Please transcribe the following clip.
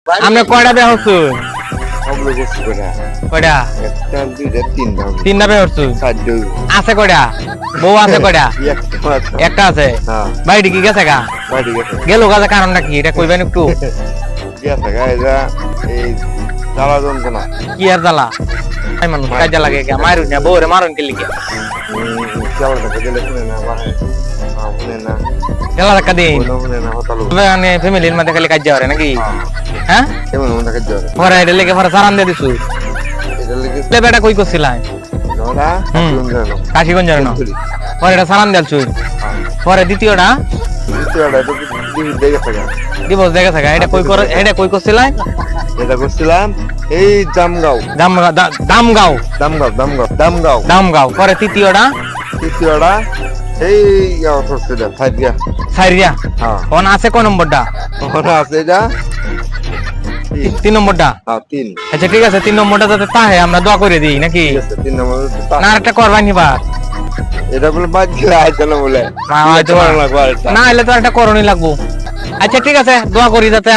আপনি কয়টা বিয়া হচ্ছে সবগুলো করছি কয়টা কয়টা একটা দুইটা তিনটা তিনটা বিয়া হচ্ছে চারটে আছে কয়টা বউ আছে কয়টা একটা আছে। একটা আছে হ্যাঁ বাড়ি কি গেছে গা বাড়ি গেছে গেল গাছে কারণটা কি এটা কইবেন একটু গেছে গা এটা এই জ্বালা যন্ত্রণা কি আর জ্বালা এই মানুষ কাজে লাগে কে মারুন না বউরে মারুন কে লিখে চালাটাকে দিলে শুনে না বাহে শুনে না গেলা টাকা দিন শুনে না হতালো মানে ফ্যামিলির মধ্যে খালি কাজ করে নাকি হ্যাঁ কেমন মনে কাজ যাবে পরে এটা লেগে পরে সারান দিয়ে দিছু এটা লেগে লে বেটা কই করছিলাম জ্বালা হুম। জানো কাশিগঞ্জের না পরে এটা সারান দিলছু পরে দ্বিতীয়টা দ্বিতীয়টা তো দিবি দেখে থাকা দিবস দেখে থাকা এটা কই করছিলাম এটা করছিলাম এই জামগাঁও দামগাঁও দামগাঁও পরে তৃতীয়টা তৃতীয়টা এই করছিল ফাইয়া সাইরিয়া হ্যাঁ কোন আছে কোন নম্বরটা ওখানে আছে এটা তিন নম্বরটা হ্যাঁ তিন আচ্ছা ঠিক আছে তিন নম্বরটা যাতে তাহে আমরা দোয়া করে দিই নাকি ঠিক আছে তিন নম্বর না আরেকটা করবাই নিবা এটা বলে বাদ দিলে আইতো না বলে না, হয়তো না। লাগবে আরেকটা। না এলে তো একটা করণই লাগবো আচ্ছা ঠিক আছে দোয়া করি যাতে